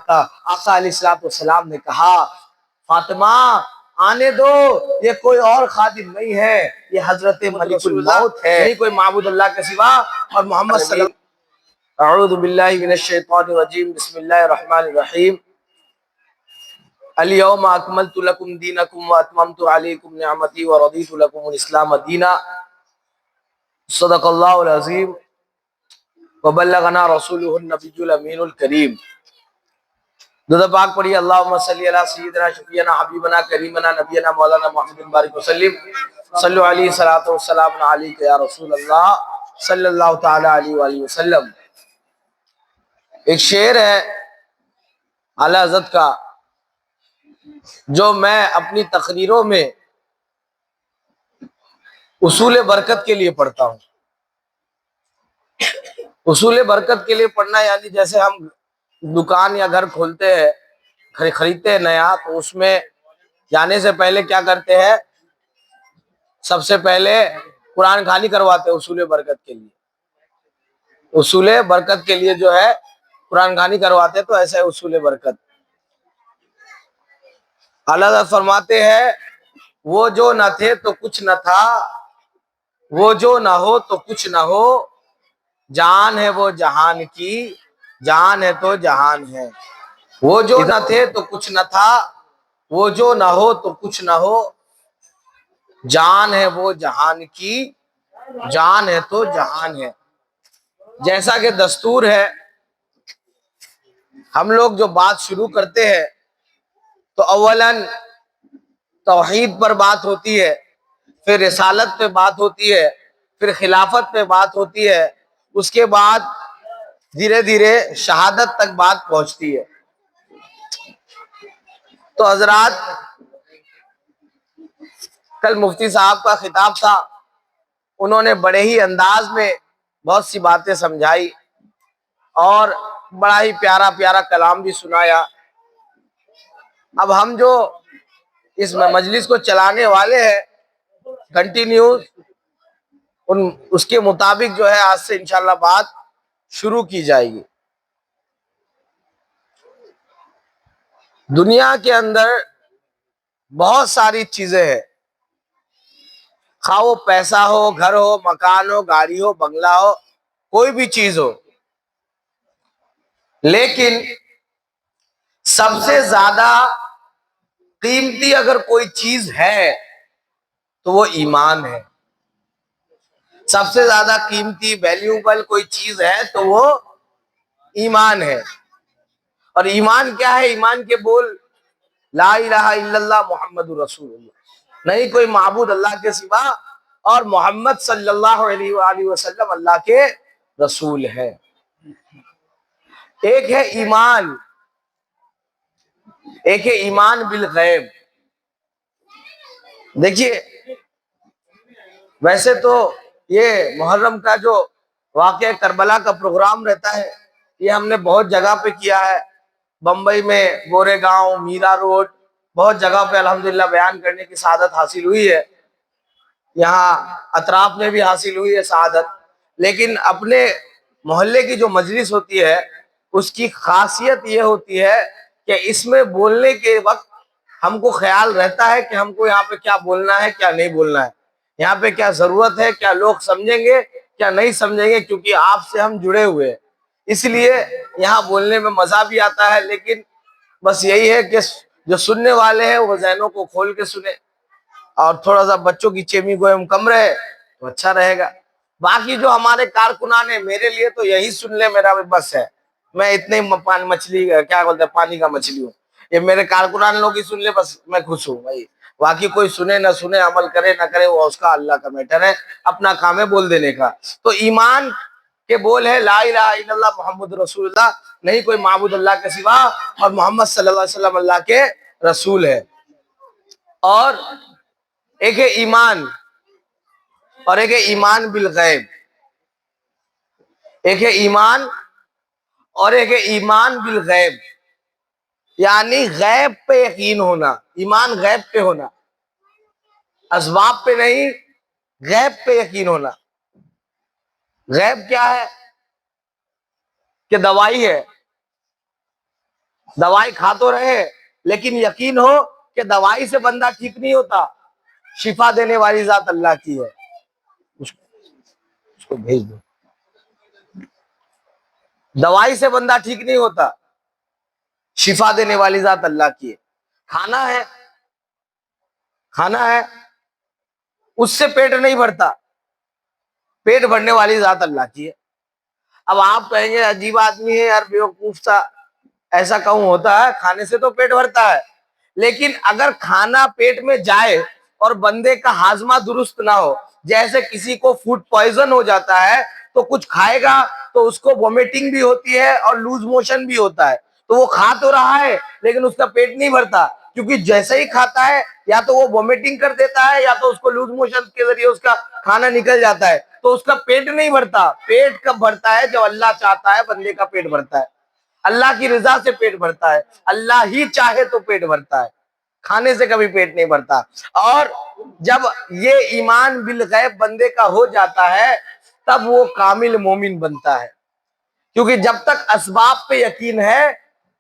کا آقا علیہ الصلوۃ والسلام نے کہا فاطمہ آنے دو، یہ کوئی اور خادم نہیں ہے، یہ حضرت ملک الموت ہے، نہیں کوئی معبود اللہ کے سوا، اور محمد صلی اللہ علیہ وسلم۔ اعوذ باللہ من الشیطان الرجیم، بسم اللہ الرحمن الرحیم۔ الیوم اکملت لکم دینکم واتممت علیکم نعمتی ورضیت لکم الاسلام دینا۔ صدق اللہ العظیم وبلغنا رسولہ النبی الامین الکریم۔ درود پاک پڑھیے، اللہم صلی علی سیدنا شفیعنا حبیبنا کریمنا نبینا مولانا محمد بارک وسلم۔ صلو علیہ الصلوۃ والسلام علیک یا رسول اللہ صلی اللہ تعالی علیہ وآلہ وسلم۔ ایک شعر ہے اعلی حضرت کا جو میں اپنی تقریروں میں اصول برکت کے لیے پڑھتا ہوں۔ اصول برکت کے لیے پڑھنا یعنی جیسے ہم دکان یا گھر کھولتے ہیں، خریدتے ہیں نیا، تو اس میں جانے سے پہلے کیا کرتے ہیں؟ سب سے پہلے قرآن خوانی کرواتے ہیں اصول برکت کے لیے۔ اصول برکت کے لیے جو ہے قرآن خوانی کرواتے ہیں، تو ایسا ہے اصول برکت۔ اعلیٰ حضرت فرماتے ہیں وہ جو نہ تھے تو کچھ نہ تھا، وہ جو نہ ہو تو کچھ نہ ہو، جان ہے وہ جہان کی، جان ہے تو جہان ہے۔ وہ جو نہ تھے تو کچھ نہ تھا، وہ جو نہ ہو تو کچھ نہ ہو، جان ہے وہ جہان کی، جان ہے تو جہان ہے۔ جیسا کہ دستور ہے، ہم لوگ جو بات شروع کرتے ہیں تو اولاً توحید پر بات ہوتی ہے، پھر رسالت پہ بات ہوتی ہے، پھر خلافت پہ بات ہوتی ہے، اس کے بعد دھیرے دھیرے شہادت تک بات پہنچتی ہے۔ تو حضرات کل مفتی صاحب کا خطاب تھا، انہوں نے بڑے ہی انداز میں بہت سی باتیں سمجھائی اور بڑا ہی پیارا پیارا کلام بھی سنایا۔ اب ہم جو اس مجلس کو چلانے والے ہیں کنٹینیوز، اس کے مطابق جو ہے آج سے انشاءاللہ بات شروع کی جائے گی۔ دنیا کے اندر بہت ساری چیزیں ہیں، خواہ وہ پیسہ ہو، گھر ہو، مکان ہو، گاڑی ہو، بنگلہ ہو، کوئی بھی چیز ہو، لیکن سب سے زیادہ قیمتی اگر کوئی چیز ہے تو وہ ایمان ہے۔ سب سے زیادہ قیمتی ویلیوبل کوئی چیز ہے تو وہ ایمان ہے۔ اور ایمان کیا ہے؟ ایمان کے بول لا الہ الا اللہ محمد رسول اللہ، نہیں کوئی معبود اللہ کے سوا، اور محمد صلی اللہ علیہ وآلہ وسلم اللہ کے رسول ہے۔ ایک ہے ایمان، ایک ہے ایمان بالغیب۔ دیکھیے ویسے تو یہ محرم کا جو واقعہ کربلا کا پروگرام رہتا ہے، یہ ہم نے بہت جگہ پہ کیا ہے، بمبئی میں گورے گاؤں، میرا روڈ، بہت جگہ پہ الحمدللہ بیان کرنے کی سعادت حاصل ہوئی ہے، یہاں اطراف میں بھی حاصل ہوئی ہے سعادت۔ لیکن اپنے محلے کی جو مجلس ہوتی ہے اس کی خاصیت یہ ہوتی ہے کہ اس میں بولنے کے وقت ہم کو خیال رہتا ہے کہ ہم کو یہاں پہ کیا بولنا ہے، کیا نہیں بولنا ہے، یہاں پہ کیا ضرورت ہے، کیا لوگ سمجھیں گے، کیا نہیں سمجھیں گے، کیونکہ آپ سے ہم جڑے ہوئے ہیں، اس لیے یہاں بولنے میں مزہ بھی آتا ہے۔ لیکن بس یہی ہے کہ جو سننے والے ہیں وہ ذہنوں کو کھول کے سنیں، اور تھوڑا سا بچوں کی چیمی گوئم کم رہے تو اچھا رہے گا۔ باقی جو ہمارے کارکنان ہیں، میرے لیے تو یہی سن لے میرا بس ہے، میں اتنے مچھلی کیا بولتے ہیں پانی کا مچھلی ہوں، یہ میرے کارکنان لوگ ہی سن لے بس میں خوش ہوں بھائی۔ باقی کوئی سنے نہ سنے، عمل کرے نہ کرے، وہ اس کا اللہ کا میٹر ہے، اپنا کام ہے بول دینے کا۔ تو ایمان کے بول ہے لا الہ الا اللہ محمد رسول اللہ، نہیں کوئی معبود اللہ کے سوا، اور محمد صلی اللہ علیہ وسلم اللہ کے رسول ہے۔ اور ایک ہے ایمان، اور ایک ہے ایمان بالغیب۔ ایک ہے ایمان اور ایک ہے ایمان بالغیب، یعنی غیب پہ یقین ہونا، ایمان غیب پہ ہونا، اسباب پہ نہیں، غیب پہ یقین ہونا۔ غیب کیا ہے؟ کہ دوائی ہے، دوائی کھا تو رہے لیکن یقین ہو کہ دوائی سے بندہ ٹھیک نہیں ہوتا، شفا دینے والی ذات اللہ کی ہے. اس کو بھیج دو. دوائی سے بندہ ٹھیک نہیں ہوتا، شفا دینے والی ذات اللہ کی ہے. کھانا ہے، کھانا ہے، اس سے پیٹ نہیں بھرتا، پیٹ بھرنے والی ذات اللہ کی ہے. اب آپ کہیں گے عجیب آدمی ہے یار، بیوقوف سا، ایسا کہوں ہوتا ہے؟ کھانے سے تو پیٹ بھرتا ہے، لیکن اگر کھانا پیٹ میں جائے اور بندے کا ہاضمہ درست نہ ہو، جیسے کسی کو فوڈ پوائزن ہو جاتا ہے تو کچھ کھائے گا تو اس کو وومیٹنگ بھی ہوتی ہے اور لوز موشن بھی ہوتا ہے، تو وہ کھا تو رہا ہے لیکن اس کا پیٹ نہیں بھرتا، کیونکہ جیسے ہی کھاتا ہے یا تو وہ وومیٹنگ کر دیتا ہے یا تو اس کو لوز موشن کے ذریعے اس کا کھانا نکل جاتا ہے، تو اس کا پیٹ نہیں بھرتا. پیٹ کب بھرتا ہے؟ جب اللہ چاہتا ہے بندے کا پیٹ بھرتا ہے، اللہ کی رضا سے پیٹ بھرتا ہے، اللہ ہی چاہے تو پیٹ بھرتا ہے، کھانے سے کبھی پیٹ نہیں بھرتا. اور جب یہ ایمان بالغیب بندے کا ہو جاتا ہے تب وہ کامل مومن بنتا ہے، کیونکہ جب تک اسباب پہ یقین ہے،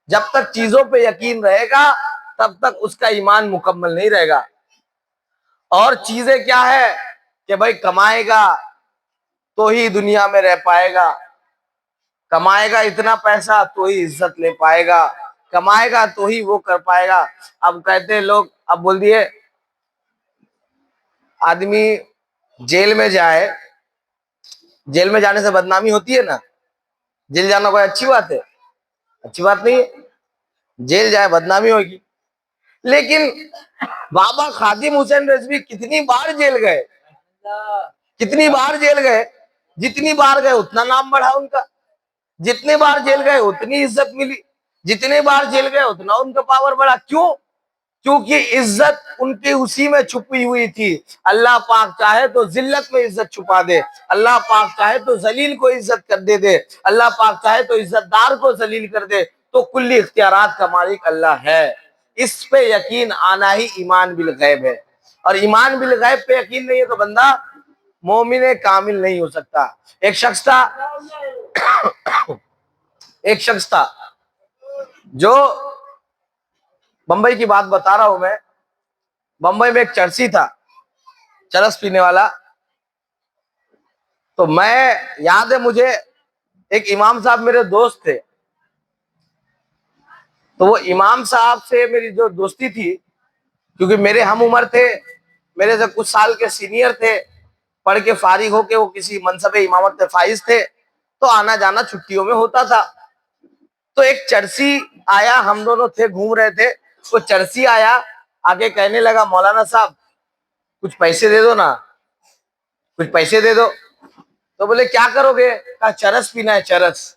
جب تک چیزوں پہ یقین رہے گا تب تک اس کا ایمان مکمل نہیں رہے گا. اور چیزیں کیا ہے کہ بھائی کمائے گا تو ہی دنیا میں رہ پائے گا، کمائے گا اتنا پیسہ تو ہی عزت لے پائے گا، کمائے گا تو ہی وہ کر پائے گا. اب کہتے ہیں لوگ، اب بول دیے آدمی جیل میں جائے، جیل میں جانے سے بدنامی ہوتی ہے نا؟ جیل جانا کوئی اچھی بات ہے؟ اچھی بات نہیں ہے، جیل جائے بدنامی ہوگی. لیکن بابا خادم حسین رضوی کتنی بار جیل گئے، کتنی بار جیل گئے، جتنی بار گئے اتنا نام بڑھا ان کا، جتنے بار جیل گئے اتنی عزت ملی، جتنے بار جیل گئے اتنا ان کا پاور بڑھا. کیوں؟ کیونکہ عزت ان کی اسی میں چھپی ہوئی تھی. اللہ پاک چاہے تو ذلت میں عزت چھپا دے، اللہ پاک چاہے تو ذلیل کو عزت کر دے، اللہ پاک چاہے تو عزت دار کو ذلیل کر دے. تو کلی اختیارات کا مالک اللہ ہے. اس پہ یقین آنا ہی ایمان بالغیب ہے، اور ایمان بالغیب پہ یقین نہیں ہے تو بندہ مومن کامل نہیں ہو سکتا. ایک شخص تھا جو، بمبئی کی بات بتا رہا ہوں میں، بمبئی میں ایک چرسی تھا، چرس پینے والا. تو میں یاد ہے مجھے، ایک امام صاحب میرے دوست تھے، تو وہ امام صاحب سے میری جو دوستی تھی، کیونکہ میرے ہم عمر تھے، میرے سے کچھ سال کے سینئر تھے، پڑھ کے فارغ ہو کے وہ کسی منصب امامت میں فائز تھے، تو آنا جانا چھٹیوں میں ہوتا تھا. تو ایک چرسی آیا، ہم دونوں تھے گھوم رہے تھے، وہ چرسی آیا، آگے کہنے لگا مولانا صاحب کچھ پیسے دے دو نا، کچھ پیسے دے دو. تو بولے کیا کرو گے؟ کہا چرس پینا ہے، چرس.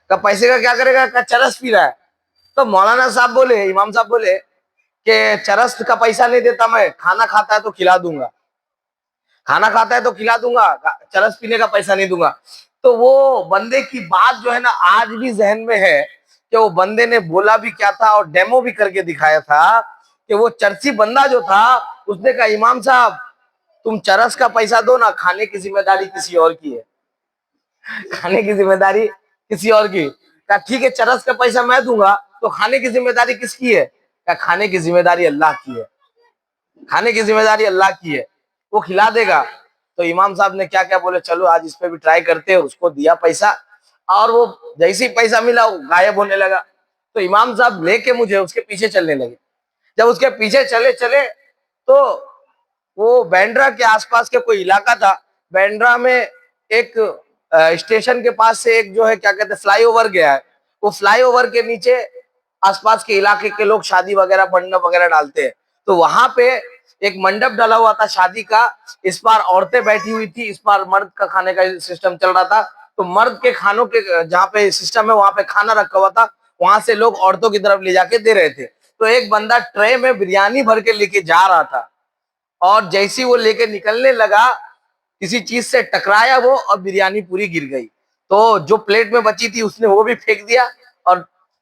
کہا پیسے کا کیا کرے گا؟ کہا چرس پی رہا ہے. تو مولانا صاحب بولے، امام صاحب بولے کہ چرس کا پیسہ نہیں دیتا میں، کھانا کھاتا ہے تو کھلا دوں گا، کھانا کھاتا ہے تو کھلا دوں گا، چرس پینے کا پیسہ نہیں دوں گا. تو وہ بندے کی بات جو ہے نا آج بھی ذہن میں ہے کہ وہ بندے نے بولا بھی کیا تھا اور ڈیمو بھی کر کے دکھایا تھا کہ وہ چرسی بندہ جو تھا اس نے کہا امام صاحب تم چرس کا پیسہ دو نا، کھانے کی ذمہ داری کسی اور کی ہے، کھانے کی ذمہ داری کسی اور کی. کہا ٹھیک ہے چرس کا پیسہ میں دوں گا، تو کھانے کی ذمہ داری کس کی ہے؟ کہا کھانے کی ذمہ داری اللہ کی ہے، کھانے کی ذمہ داری اللہ کی ہے، وہ کھلا دے گا. تو امام صاحب نے کیا کیا بولے چلو آج اس پہ بھی ٹرائی کرتے ہیں، اس کو دیا پیسہ، اور وہ جیسے ہی پیسہ ملا وہ غائب ہونے لگا. تو امام صاحب لے کے مجھے اس کے پیچھے چلنے لگے. جب اس کے پیچھے چلے تو وہ بینڈرا کے آس پاس کے کوئی علاقہ تھا، بینڈرا میں ایک اسٹیشن کے پاس سے ایک جو ہے کیا کہتے ہیں فلائی اوور گیا ہے، وہ فلائی اوور کے نیچے آس پاس کے علاقے کے لوگ شادی وغیرہ منڈپ وغیرہ ڈالتے ہیں. تو وہاں پہ ایک منڈپ ڈالا ہوا تھا شادی کا، اس بار عورتیں بیٹھی ہوئی تھی، اس بار مرد کا کھانے کا سسٹم چل رہا تھا. تو مرد کے کھانوں کے جہاں پہ سسٹم ہے وہاں پہ کھانا رکھا ہوا تھا، وہاں سے لوگ عورتوں کی طرف لے جا کے دے رہے تھے. تو ایک بندہ ٹرے میں بریانی بھر کے لے کے جا رہا تھا، اور جیسی وہ لے کے نکلنے لگا کسی چیز سے ٹکرایا وہ، اور بریانی پوری گر گئی. تو جو پلیٹ میں بچی تھی اس نے وہ بھی پھینک دیا اور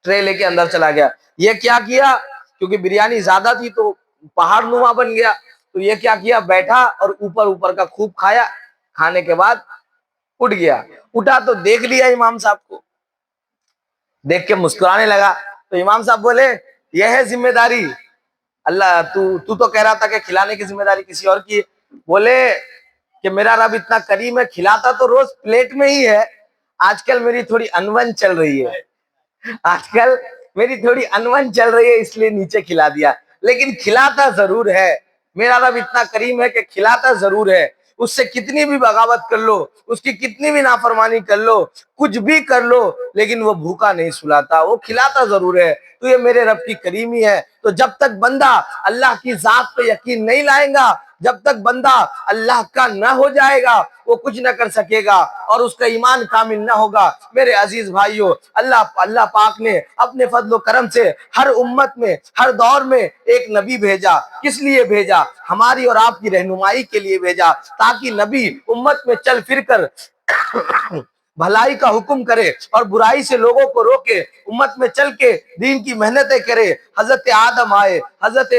ٹرے لے کے اندر چلا گیا. یہ کیا کیا؟ کیونکہ بریانی زیادہ تھی تو پہاڑ نما بن گیا. تو یہ کیا کیا؟ بیٹھا اور اوپر کا خوب کھایا، کھانے کے بعد اٹھ گیا. اٹھا تو دیکھ لیا امام صاحب کو، دیکھ کے مسکرانے لگا. تو امام صاحب بولے یہ ہے ذمہ داری, اللہ تو کہہ رہا تھا کہ کھلانے کی ذمہ داری کسی اور کی. بولے کہ میرا رب اتنا کریم ہے, کھلاتا تو روز پلیٹ میں ہی ہے, آج کل میری تھوڑی انون چل رہی ہے, آج کل میری تھوڑی انون چل رہی ہے اس لیے نیچے کھلا دیا, لیکن کھلاتا ضرور ہے. میرا رب اتنا کریم ہے کہ کھلاتا ضرور ہے. اس سے کتنی بھی بغاوت کر لو, اس کی کتنی بھی نافرمانی کر لو, کچھ بھی کر لو, لیکن وہ بھوکا نہیں سلاتا, وہ کھلاتا ضرور ہے. تو یہ میرے رب کی کریمی ہے. تو جب تک بندہ اللہ کی ذات پہ یقین نہیں لائے گا, جب تک بندہ اللہ کا نہ ہو جائے گا, وہ کچھ نہ کر سکے گا اور اس کا ایمان کامل نہ ہوگا. میرے عزیز بھائیوں, اللہ پاک نے اپنے فضل و کرم سے ہر امت میں, ہر دور میں ایک نبی بھیجا. کس لیے بھیجا؟ ہماری اور آپ کی رہنمائی کے لیے بھیجا, تاکہ نبی امت میں چل پھر کر بھلائی کا حکم کرے اور برائی سے لوگوں کو روکے, امت میں چل کے دین کی محنتیں کرے. حضرت آدم آئے, حضرت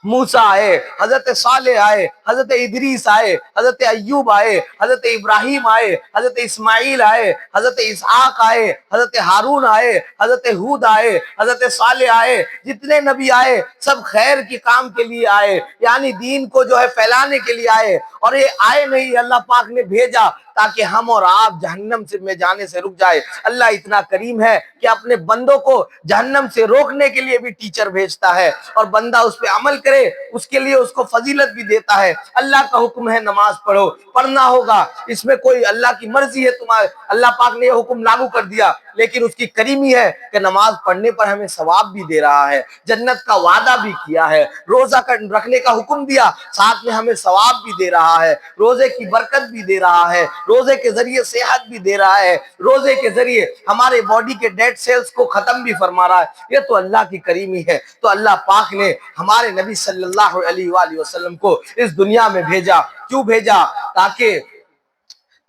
موسیٰ آئے, حضرت صالح آئے, حضرت ادریس آئے, حضرت ایوب آئے, حضرت ابراہیم آئے, حضرت اسماعیل آئے, حضرت اسحاق آئے, حضرت ہارون آئے, حضرت ہود آئے, حضرت صالح آئے. جتنے نبی آئے سب خیر کے کام کے لیے آئے, یعنی دین کو جو ہے پھیلانے کے لیے آئے. اور یہ آئے نہیں, اللہ پاک نے بھیجا تاکہ ہم اور آپ جہنم سے میں جانے سے رک جائے. اللہ اتنا کریم ہے کہ اپنے بندوں کو جہنم سے روکنے کے لیے بھی ٹیچر بھیجتا ہے, اور بندہ اس پہ عمل کرے اس کے لیے اس کو فضیلت بھی دیتا ہے. اللہ کا حکم ہے نماز پڑھو, پڑھنا ہوگا, اس میں کوئی اللہ کی مرضی ہے تمہارے, اللہ پاک نے یہ حکم لاگو کر دیا, لیکن اس کی کریمی ہے کہ نماز پڑھنے پر ہمیں ثواب بھی دے رہا ہے, جنت کا وعدہ بھی کیا ہے. روزہ رکھنے کا حکم دیا, ساتھ میں ہمیں ثواب بھی دے رہا ہے, روزے کی برکت بھی دے رہا ہے, روزے کے ذریعے صحت بھی دے رہا ہے, روزے کے ذریعے ہمارے باڈی کے ڈیڈ سیلز کو ختم بھی فرما رہا ہے. یہ تو اللہ کی کریمی ہے. تو اللہ پاک نے ہمارے نبی صلی اللہ علیہ وآلہ وسلم کو اس دنیا میں بھیجا. کیوں بھیجا؟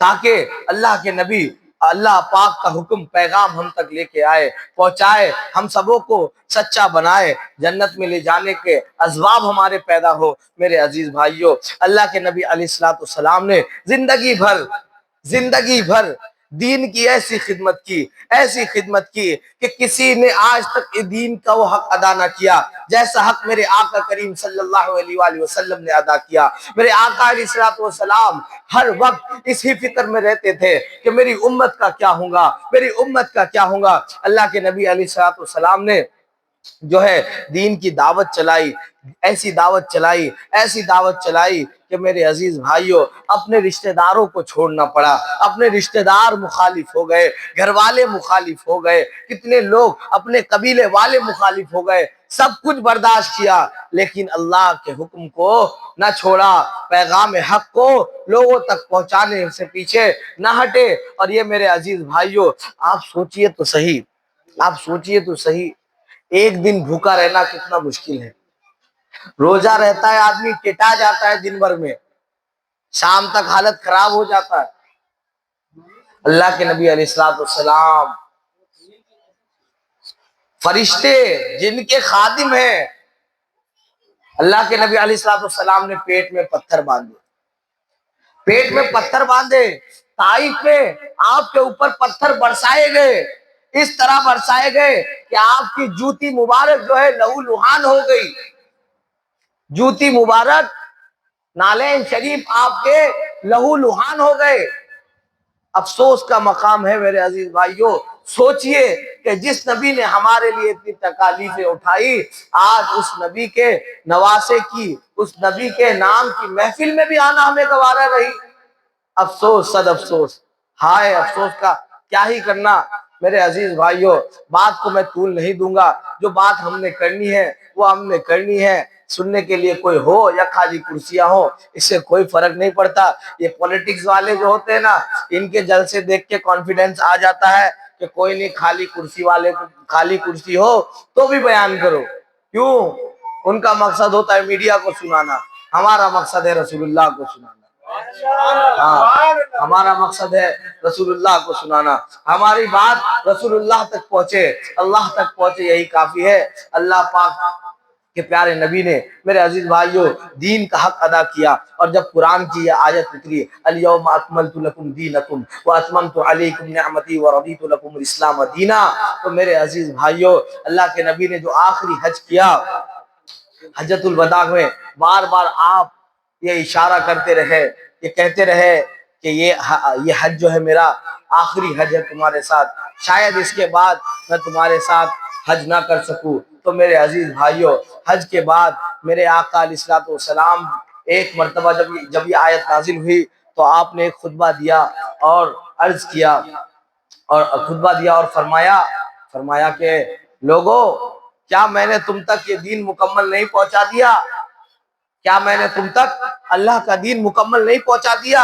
تاکہ اللہ کے نبی اللہ پاک کا حکم پیغام ہم تک لے کے آئے, پہنچائے, ہم سبوں کو سچا بنائے, جنت میں لے جانے کے اسباب ہمارے پیدا ہو. میرے عزیز بھائیوں, اللہ کے نبی علیہ الصلوۃ والسلام نے زندگی بھر دین کی ایسی خدمت کی کہ کسی نے آج تک دین کا وہ حق ادا نہ کیا جیسا حق میرے آقا کریم صلی اللہ علیہ وآلہ وسلم نے ادا کیا. میرے آقا علیہ الصلوۃ والسلام ہر وقت اسی فکر میں رہتے تھے کہ میری امت کا کیا ہوگا, میری امت کا کیا ہوگا. اللہ کے نبی علیہ الصلوۃ والسلام نے جو ہے دین کی دعوت چلائی, ایسی دعوت چلائی کہ میرے عزیز بھائیوں, اپنے رشتہ داروں کو چھوڑنا پڑا, اپنے رشتہ دار مخالف ہو گئے, گھر والے مخالف ہو گئے, کتنے لوگ اپنے قبیلے والے مخالف ہو گئے, سب کچھ برداشت کیا, لیکن اللہ کے حکم کو نہ چھوڑا, پیغام حق کو لوگوں تک پہنچانے سے پیچھے نہ ہٹے. اور یہ میرے عزیز بھائیوں, آپ سوچئے تو صحیح, ایک دن بھوکا رہنا کتنا مشکل ہے. روزہ رہتا ہے آدمی, ٹٹا جاتا ہے دن بھر میں, شام تک حالت خراب ہو جاتا ہے. اللہ کے نبی علیہ الصلوۃ والسلام فرشتے جن کے خادم ہیں, اللہ کے نبی علیہ الصلوۃ والسلام نے پیٹ میں پتھر باندھے, طائف میں آپ کے اوپر پتھر برسائے گئے, اس طرح برسائے گئے کہ آپ کی جوتی مبارک جو ہے لہو لہان ہو گئی. جوتی مبارک, نالین شریف آپ کے لہو لہان ہو گئے. افسوس کا مقام ہے میرے عزیز بھائیوں, سوچئے کہ جس نبی نے ہمارے لیے اتنی تکالیفیں اٹھائی, آج اس نبی کے نواسے کی, اس نبی کے نام کی محفل میں بھی آنا ہمیں گوارا نہیں. افسوس, صد افسوس, ہائے افسوس کا کیا ہی کرنا. میرے عزیز بھائیوں, بات کو میں طول نہیں دوں گا, جو بات ہم نے کرنی ہے وہ ہم نے کرنی ہے. سننے کے لیے کوئی ہو یا خالی کرسیاں ہو, اس سے کوئی فرق نہیں پڑتا. یہ پولیٹکس والے جو ہوتے ہیں نا, ان کے جلسے دیکھ کے کانفیڈنس آ جاتا ہے کہ کوئی نہیں, خالی کرسی ہو تو بھی بیان کرو. کیوں؟ ان کا مقصد ہوتا ہے میڈیا کو سنانا, ہمارا مقصد ہے رسول اللہ کو سنانا. ہمارا مقصد ہے رسول اللہ کو سنانا, ہماری بات رسول اللہ تک پہنچے, اللہ تک پہنچے, یہی کافی ہے. اللہ پاک کہ پیارے نبی نے میرے عزیز بھائیوں دین کا حق ادا کیا، اور جب قرآن کی یہ آیت اتری الیوم اکملت لکم دینکم واتممت علیکم نعمتی ورضیت لکم الاسلام دینا، تو میرے عزیز بھائیوں اللہ کے نبی نے جو آخری حج کیا حجۃ الوداع میں، بار بار آپ یہ اشارہ کرتے رہے، یہ کہتے رہے کہ یہ حج جو ہے میرا آخری حج ہے تمہارے ساتھ، شاید اس کے بعد میں تمہارے ساتھ حج نہ کر سکوں۔ تو میرے عزیز بھائیوں حج کے بعد میرے آقا علیہ الصلوۃ والسلام ایک مرتبہ جب یہ آیت نازل ہوئی تو آپ نے ایک خطبہ دیا اور عرض کیا اور فرمایا کہ لوگوں، کیا میں نے تم تک یہ دین مکمل نہیں پہنچا دیا؟ کیا میں نے تم تک اللہ کا دین مکمل نہیں پہنچا دیا؟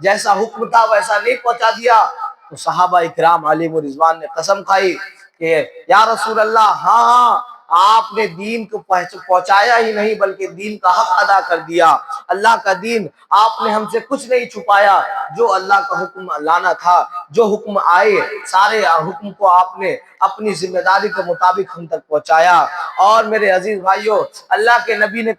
جیسا حکم تھا ویسا نہیں پہنچا دیا؟ تو صحابہ اکرام علیہم رضوان نے قسم کھائی کہ یا رسول اللہ، ہاں آپ نے دین کو پہنچایا ہی نہیں بلکہ دین کا حق ادا کر دیا، اللہ کا دین آپ نے ہم سے کچھ نہیں چھپایا، جو اللہ کا حکم لانا تھا، جو حکم آئے سارے حکم کو آپ نے اپنی ذمہ داری کے مطابق ہم تک پہنچایا۔ اور میرے عزیز بھائیوں اللہ کے نبی نے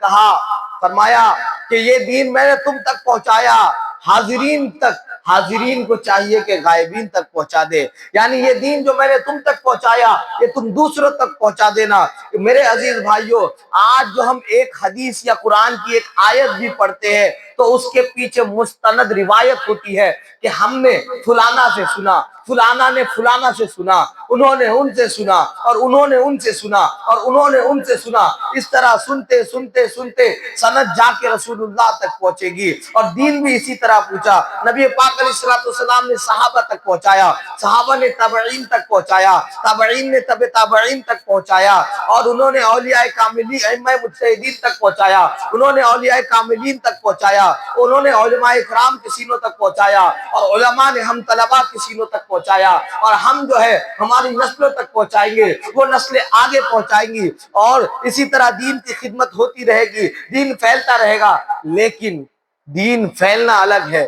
فرمایا کہ یہ دین میں نے تم تک پہنچایا، حاضرین کو چاہیے کہ غائبین تک پہنچا دے، یعنی یہ دین جو میں نے تم تک پہنچایا یہ تم دوسروں تک پہنچا دینا۔ میرے عزیز بھائیوں آج جو ہم ایک حدیث یا قرآن کی ایک آیت بھی پڑھتے ہیں تو اس کے پیچھے مستند روایت ہوتی ہے کہ ہم نے فلانا سے سنا، فلانا نے فلانا سے سنا، انہوں نے ان سے سنا، اور انہوں نے ان سے سنا، اور انہوں نے ان سے سنا، اس طرح سنتے سنتے سنتے سند جا کے رسول اللہ تک پہنچے گی۔ اور دین بھی اسی طرح پہنچا، نبی پاک علیہ السلام نے صحابہ تک پہنچایا، صحابہ نے تابعین تک پہنچایا، تابعین نے تبع تابعین تک پہنچایا، اور انہوں نے اولیاء کاملین ائمہ مجتہدین تک پہنچایا، انہوں نے اولیاء کاملین تک پہنچایا، انہوں نے علماء کرام کے سینوں تک پہنچایا، اور علماء نے ہم طلباء کے سینوں تک پہنچایا، اور ہم جو ہے ہماری نسلوں تک پہنچائیں گے، وہ نسلیں آگے پہنچائیں گی، اور اسی طرح دین کی خدمت ہوتی رہے گی، دین پھیلتا رہے گا۔ لیکن دین پھیلنا الگ ہے،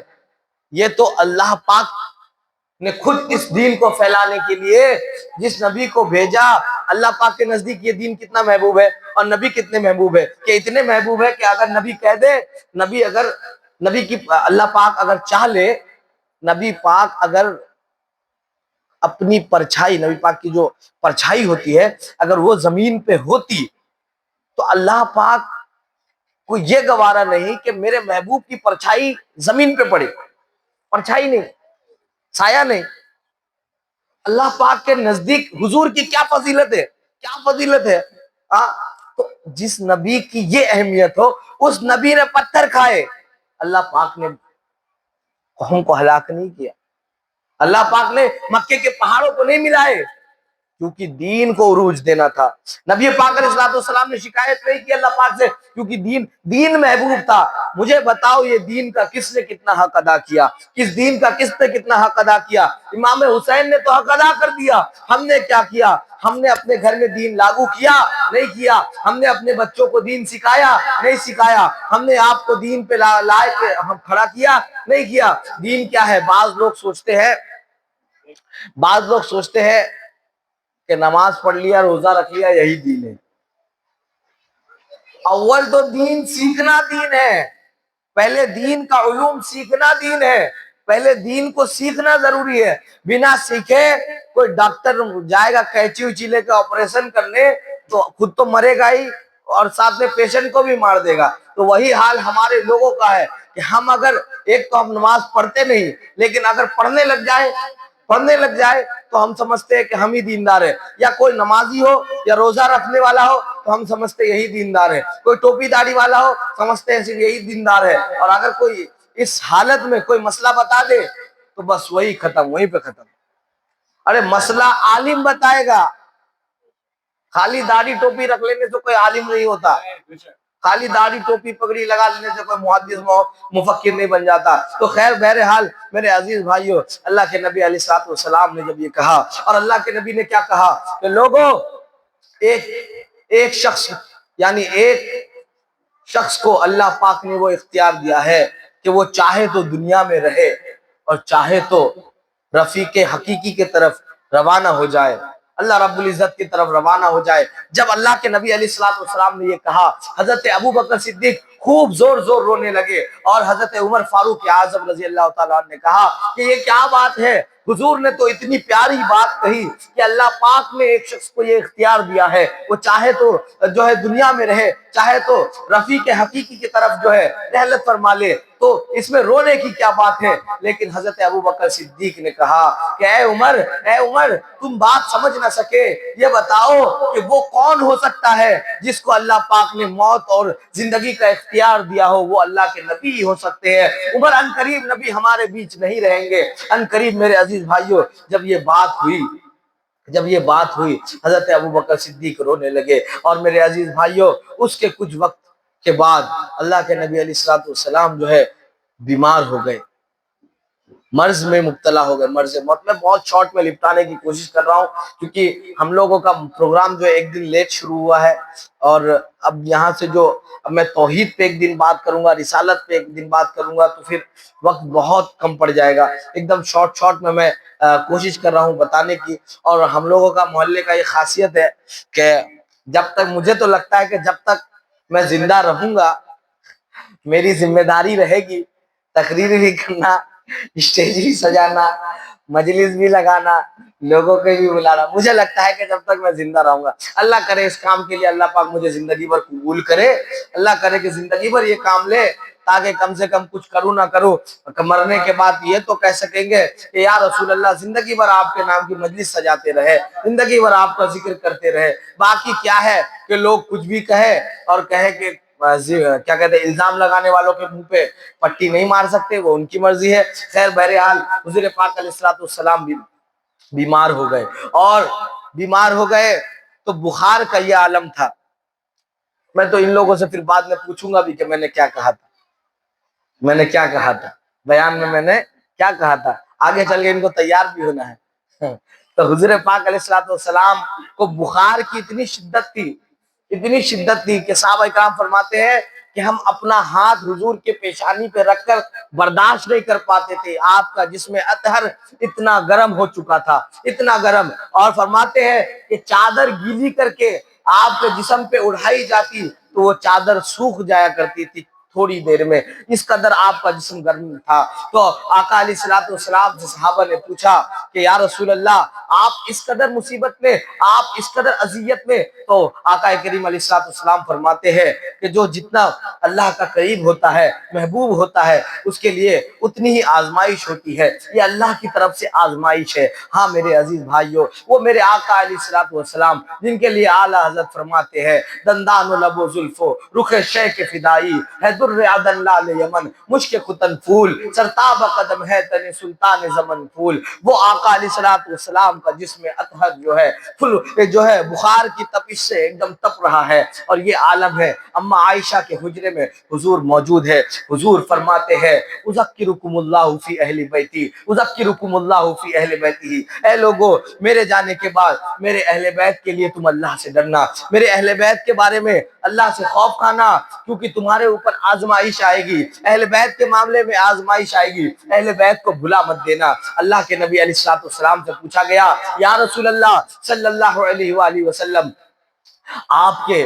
یہ تو اللہ پاک نے خود اس دین کو پھیلانے کے لیے جس نبی کو بھیجا، اللہ پاک کے نزدیک یہ دین کتنا محبوب ہے، اور نبی کتنے محبوب ہے کہ اتنے محبوب ہے کہ اگر نبی کہہ دے، نبی کی اللہ پاک اگر چاہ لے، نبی پاک اگر اپنی پرچھائی، نبی پاک کی جو پرچھائی ہوتی ہے اگر وہ زمین پہ ہوتی تو اللہ پاک کو یہ گوارا نہیں کہ میرے محبوب کی پرچھائی زمین پہ پڑے، پرچھائی نہیں، سایہ نہیں۔ اللہ پاک کے نزدیک حضور کی کیا فضیلت ہے، کیا فضیلت ہے، تو جس نبی کی یہ اہمیت ہو اس نبی نے پتھر کھائے، اللہ پاک نے قوم کو ہلاک نہیں کیا، اللہ پاک نے مکے کے پہاڑوں کو نہیں ملائے، کیونکہ دین کو عروج دینا تھا۔ نبی پاک علیہ السلام نے شکایت نہیں کی اللہ پاک سے، کیونکہ دین محبوب تھا۔ مجھے بتاؤ یہ دین کا کس نے کتنا حق ادا کیا، کس دین کا کس نے کتنا حق ادا کیا؟ امام حسین نے تو حق ادا کر دیا، ہم نے کیا کیا؟ ہم نے اپنے گھر میں دین لاگو کیا؟ نہیں کیا۔ ہم نے اپنے بچوں کو دین سکھایا؟ نہیں سکھایا۔ ہم نے آپ کو دین پہ لائے کے ہم کھڑا کیا؟ نہیں کیا۔ دین کیا ہے؟ بعض لوگ سوچتے ہیں کہ نماز پڑھ لیا، روزہ رکھ لیا، یہی دین ہے۔ اول تو دین سیکھنا دین ہے، پہلے دین کا علوم سیکھنا دین ہے، پہلے دین کو سیکھنا ضروری ہے۔ بنا سیکھے کوئی ڈاکٹر جائے گا قینچی وچی لے کے آپریشن کرنے تو خود تو مرے گا ہی، اور ساتھ میں پیشنٹ کو بھی مار دے گا۔ تو وہی حال ہمارے لوگوں کا ہے کہ ہم اگر ایک تو ہم نماز پڑھتے نہیں، لیکن اگر پڑھنے لگ جائے تو ہم سمجھتے ہیں کہ ہم ہی دیندار ہیں، یا کوئی نمازی ہو یا روزہ رکھنے والا ہو تو ہم سمجھتے ہیں یہی دیندار ہے، کوئی ٹوپی داڑھی والا ہو سمجھتے ہیں صرف یہی دیندار ہے، اور اگر کوئی اس حالت میں کوئی مسئلہ بتا دے تو بس وہی ختم، وہیں پہ ختم۔ ارے مسئلہ عالم بتائے گا، خالی داڑھی ٹوپی رکھ لینے سے کوئی عالم نہیں ہوتا، خالی داڑھی ٹوپی پگڑی لگا لینے سے کوئی محدث مفکر نہیں بن جاتا۔ تو خیر بہرحال میرے عزیز بھائیوں اللہ کے نبی علیہ السلام نے جب یہ کہا، اور اللہ کے نبی نے کیا کہا کہ لوگوں ایک شخص کو اللہ پاک نے وہ اختیار دیا ہے کہ وہ چاہے تو دنیا میں رہے اور چاہے تو رفیق حقیقی کے طرف روانہ ہو جائے۔ اللہ رب العزت کی طرف روانہ ہو جائے۔ جب اللہ کے نبی علیہ الصلوۃ والسلام نے یہ کہا، حضرت ابو بکر صدیق خوب زور زور رونے لگے، اور حضرت عمر فاروق اعظم رضی اللہ تعالیٰ عنہ نے کہا کہ یہ کیا بات ہے، حضور نے تو اتنی پیاری بات کہی کہ اللہ پاک نے ایک شخص کو یہ اختیار دیا ہے، وہ چاہے تو جو ہے دنیا میں رہے، چاہے تو رفیق حقیقی کی طرف جو ہے رحلت فرما لے، تو اس میں رونے کی کیا بات ہے۔ لیکن حضرت ابو بکر صدیق نے کہا کہ اے عمر تم بات سمجھ نہ سکے، یہ بتاؤ کہ وہ کون ہو سکتا ہے جس کو اللہ پاک نے موت اور زندگی کا اختیار دیا ہو، وہ اللہ کے نبی ہی ہو سکتے ہیں۔ عمر ان قریب نبی ہمارے بیچ نہیں رہیں گے۔ ان قریب میرے عزیز بھائیوں جب یہ بات ہوئی حضرت ابو بکر صدیق رونے لگے، اور میرے عزیز بھائیوں اس کے کچھ وقت کے بعد اللہ کے نبی علیہ الصلوۃ والسلام جو ہے بیمار ہو گئے، مرض میں مبتلا ہو گئے، مرض موت۔ میں بہت شارٹ میں لپٹانے کی کوشش کر رہا ہوں کیونکہ ہم لوگوں کا پروگرام جو ہے ایک دن لیٹ شروع ہوا ہے، اور اب یہاں سے اب میں توحید پہ ایک دن بات کروں گا، رسالت پہ ایک دن بات کروں گا، تو پھر وقت بہت کم پڑ جائے گا۔ ایک دم شارٹ میں کوشش کر رہا ہوں بتانے کی۔ اور ہم لوگوں کا محلے کا یہ خاصیت ہے کہ جب تک مجھے تو لگتا ہے کہ جب تک میں زندہ رہوں گا میری ذمہ داری رہے گی تقریر بھی کرنا، اسٹیج بھی سجانا، مجلس بھی لگانا، لوگوں کو بھی بلانا۔ مجھے لگتا ہے کہ جب تک میں زندہ رہوں گا، اللہ کرے اس کام کے لیے اللہ پاک مجھے زندگی بھر قبول کرے، اللہ کرے کہ زندگی بھر یہ کام لے، تاکہ کم سے کم کچھ کروں نہ کروں مرنے کے بعد یہ تو کہہ سکیں گے کہ یا رسول اللہ زندگی بھر آپ کے نام کی مجلس سجاتے رہے، زندگی بھر آپ کا ذکر کرتے رہے۔ باقی کیا ہے کہ لوگ کچھ بھی کہے اور کہے کہ کیا کہتے ہیں، الزام لگانے والوں کے منہ پہ پٹی نہیں مار سکتے، وہ ان کی مرضی ہے۔ خیر بہرحال حضور پاک علیہ الصلوۃ والسلام بھی بیمار ہو گئے، اور بیمار ہو گئے تو بخار کا یہ عالم تھا۔ میں تو ان لوگوں سے پھر بعد میں پوچھوں گا بھی کہ میں نے کیا کہا تھا بیان میں نے کیا کہا تھا، آگے چل کے ان کو تیار بھی ہونا ہے۔ تو حضور پاک علیہ الصلوۃ والسلام کو بخار کی اتنی شدت تھی کہ صحابہ کرام فرماتے ہیں کہ ہم اپنا ہاتھ حضور کے پیشانی پہ رکھ کر برداشت نہیں کر پاتے تھے، آپ کا جسم اطہر اتنا گرم ہو چکا تھا، اتنا گرم۔ اور فرماتے ہیں کہ چادر گیلی کر کے آپ کے جسم پہ اڑائی جاتی تو وہ چادر سوکھ جایا کرتی تھی تھوڑی دیر میں، اس قدر آپ کا جسم گرم تھا۔ تو آقا علیہ الصلوۃ والسلام سے صحابہ نے پوچھا کہ یا رسول اللہ آپ اس قدر مصیبت میں، آپ اس قدر اذیت میں، تو آقا کریم علیہ الصلوۃ والسلام فرماتے ہیں کہ جو جتنا اللہ کا قریب ہوتا ہے، محبوب ہوتا ہے، اس کے لیے اتنی ہی آزمائش ہوتی ہے، یہ اللہ کی طرف سے آزمائش ہے۔ ہاں میرے عزیز بھائیوں، وہ میرے آقا علیہ الصلوۃ والسلام جن کے لیے اعلیٰ حضرت فرماتے ہیں دندان و لب و زلف و رخ شیخ فدائی ہے در عدن لال یمن مشک ختن پھول سرتاب قدم ہے تن سلطان زمن پھول۔ وہ آقا علیہ الصلوۃ والسلام کا جسم اطہر جو ہے بخار کی تپش سے ایک دم تپ رہا ہے، اور یہ عالم ہے۔ اما عائشہ کے حجرے میں حضور موجود ہے، حضور فرماتے ہیں اذکرکم اللہ فی اہل بیتی، اذکرکم اللہ فی اہل بیتی، اے لوگو میرے جانے کے بعد میرے اہل بیت کے لیے تم اللہ سے ڈرنا، میرے اہل بیت کے بارے میں اللہ سے خوف کھانا، کیونکہ تمہارے اوپر آزمائش آئے گی، اہل بیت کے معاملے میں آزمائش آئے گی، اہل بیت کو بھلا مت دینا۔ اللہ کے نبی علیہ الصلوۃ والسلام سے پوچھا گیا یا رسول اللہ صلی اللہ علیہ وآلہ وسلم آپ کے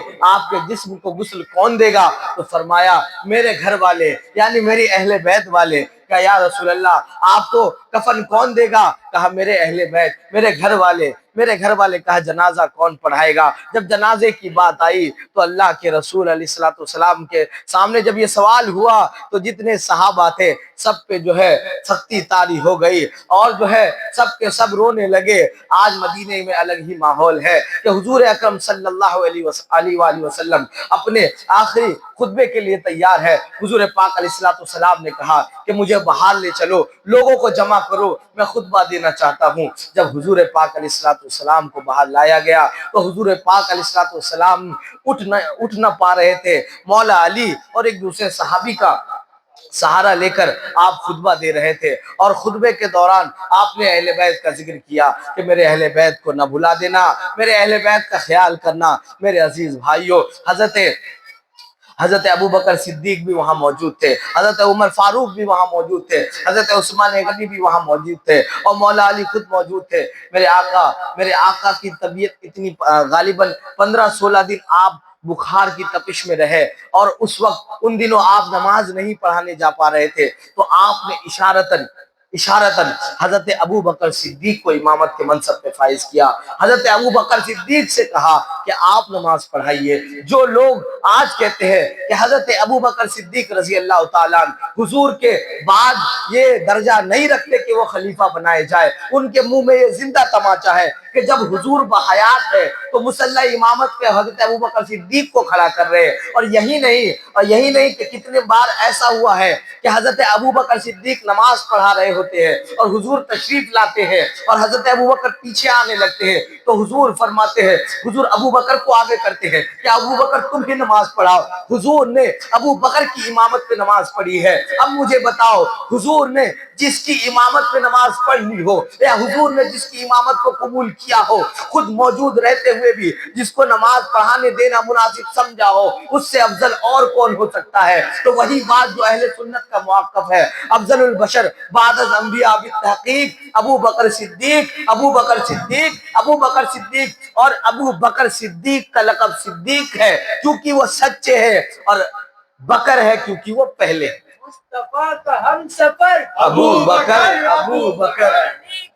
جسم کو غسل کون دے گا؟ تو فرمایا میرے گھر والے، یعنی میری اہل بیت والے۔ کہا یا رسول اللہ آپ تو کفن کون دے گا؟ کہا میرے اہل بیت، میرے گھر والے۔ کہا جنازہ کون پڑھائے گا؟ جب جنازے کی بات آئی تو اللہ کے رسول علیہ الصلوۃ والسلام کے سامنے جب یہ سوال ہوا تو جتنے صحابہ تھے سب پہ جو ہے سختی طاری ہو گئی، اور جو ہے سب کے سب رونے لگے۔ آج مدینے میں الگ ہی ماحول ہے کہ حضور اکرم صلی اللہ علیہ وآلہ وسلم اپنے آخری خطبے کے لیے تیار ہے۔ حضور پاک علیہ الصلوۃ والسلام نے کہا کہ مجھے باہر لے چلو، لوگوں کو جمع کرو، میں خطبہ دینا چاہتا ہوں۔ جب حضور پاک علیہ الصلوۃ والسلام کو باہر لایا گیا تو حضور پاک علیہ الصلوۃ والسلام اٹھ نہ پا رہے تھے۔ مولا علی اور ایک دوسرے صحابی کا سہارا لے کر آپ خطبہ دے رہے تھے، اور خطبے کے دوران آپ نے اہل بیت کا ذکر کیا کہ میرے اہل بیت کو نہ بھلا دینا، میرے اہل بیت کا خیال کرنا۔ میرے عزیز بھائیوں، حضرت حضرت ابو بکر صدیق بھی وہاں موجود تھے, حضرت عمر فاروق بھی وہاں موجود تھے, حضرت عثمان غنی بھی وہاں موجود تھے, اور مولا علی خود موجود تھے. میرے آقا کی طبیعت اتنی غالباً 15-16 دن آپ بخار کی تپش میں رہے, اور اس وقت ان دنوں آپ نماز نہیں پڑھانے جا پا رہے تھے, تو آپ نے اشارتاً حضرت ابو بکر صدیق کو امامت کے منصب پہ فائز کیا. حضرت ابو بکر صدیق سے کہا کہ آپ نماز پڑھائیے. جو لوگ آج کہتے ہیں کہ حضرت ابو بکر صدیق رضی اللہ تعالیٰ حضور کے بعد یہ درجہ نہیں رکھتے کہ وہ خلیفہ بنائے جائے, ان کے منہ میں یہ زندہ تماچا ہے کہ جب حضور بحیات ہے تو مصلی امامت پہ حضرت ابو بکر صدیق کو کھڑا کر رہے ہیں. اور یہی نہیں کہ کتنے بار ایسا ہوا ہے کہ حضرت ابو بکر صدیق نماز پڑھا رہے ہوتے ہیں اور حضور تشریف لاتے ہیں اور حضرت ابو بکر پیچھے آنے لگتے ہیں, تو حضور فرماتے ہیں, حضور ابو بکر کو آگے کرتے ہیں کہ ابو بکر تم ہی نماز پڑھاؤ. حضور نے ابو بکر کی امامت پہ نماز پڑھی ہے. اب مجھے بتاؤ, حضور نے جس کی امامت پہ نماز پڑھ لی ہو, یا حضور نے جس کی امامت کو قبول کیا ہو, خود موجود رہتے ہوئے بھی جس کو نماز پڑھانے دینا مناسب سمجھا ہو, اس سے افضل اور کون ہو سکتا ہے؟ تو وہی بات جو اہل سنت کا موقف ہے, افضل البشر بعد از انبیاء بالتحقیق ابو بکر صدیق, ابو بکر صدیق, ابو بکر صدیق. اور ابو بکر صدیق کا لقب صدیق ہے کیونکہ وہ سچے ہیں, اور بکر ہے کیونکہ وہ پہلے. مصطفیٰ کا ہم سفر ابو بکر, ابو بکر,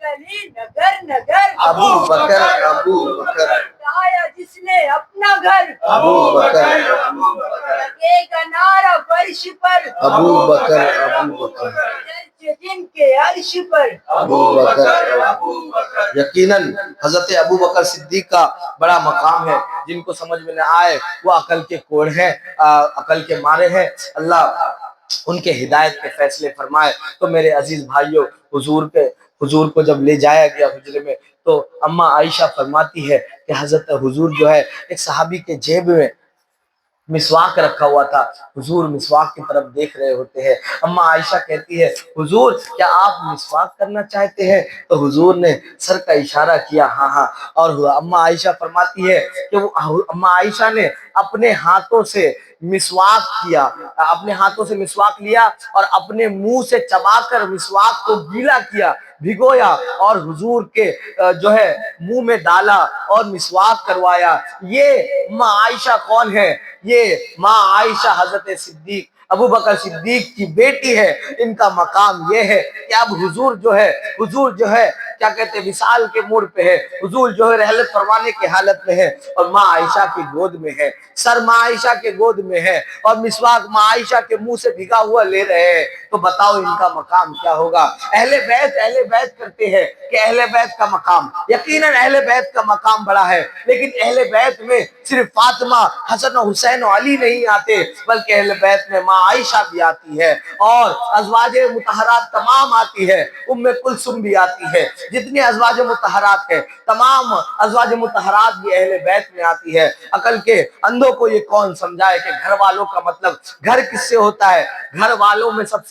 گلی نگر نگر, ابو بکر, ابو بکر, آیا جس نے اپنا گھر, ابو بکر, ابو بکر, لگے گا نعرہ فرش پر, ابو بکر, ابو بکر, جن کے عرش پر, ابو بکر, ابو بکر. یقیناً حضرت ابو بکر صدیق کا بڑا مقام ہے. جن کو سمجھ میں نہ آئے وہ عقل کے کوڑ ہیں, عقل کے مارے ہیں. اللہ ان کے ہدایت کے فیصلے فرمائے. تو میرے عزیز بھائیوں, حضور کو جب لے جایا گیا حجرے میں, تو اماں عائشہ فرماتی ہے کہ حضرت حضور جو ہے ایک صحابی کے جیب میں مسواک رکھا ہوا تھا, حضور مسواک کی طرف دیکھ رہے ہوتے ہیں. اماں عائشہ کہتی ہے, حضور کیا آپ مسواک کرنا چاہتے ہیں؟ تو حضور نے سر کا اشارہ کیا, ہاں ہاں. اور اماں عائشہ فرماتی ہے کہ اماں عائشہ نے اپنے ہاتھوں سے مسواک کیا, اپنے ہاتھوں سے مسواک لیا اور اپنے منہ سے چبا کر مسواک کو گیلا کیا, بھگویا, اور حضور کے جو ہے منہ میں ڈالا اور مسواک کروایا. یہ ماں عائشہ کون ہے؟ یہ ماں عائشہ حضرت صدیق ابو بکر صدیق کی بیٹی ہے. ان کا مقام یہ ہے کہ اب حضور جو ہے کیا کہتے ہیں, وصال کے موڑ پہ ہے. حضور جو ہے رحلت فرمانے کی حالت میں ہے اور ماں عائشہ کی گود میں ہے, سر ماں عائشہ کے گود میں ہے, اور مسواک ماں عائشہ کے منہ سے بھگا ہوا لے رہے ہیں. تو بتاؤ ان کا مقام کیا ہوگا؟ اہل بیت کرتے ہیں کہ اہل بیت کا مقام, یقیناً اہل بیت کا مقام بڑا ہے, لیکن اہل بیت میں صرف فاطمہ, حسن و حسین و علی نہیں آتے, بلکہ اہل بیت میں ماں عائشہ بھی آتی ہے, اور ازواج مطہرات تمام آتی ہے, ام کلثوم بھی آتی ہے. جتنے ازواج مطہرات ہیں تمام ازواج مطہرات بھی اہل بیت میں آتی ہے. عقل کے اندھوں کو یہ کون سمجھائے کہ گھر والوں کا مطلب گھر کس سے ہوتا ہے؟ گھر والوں میں سب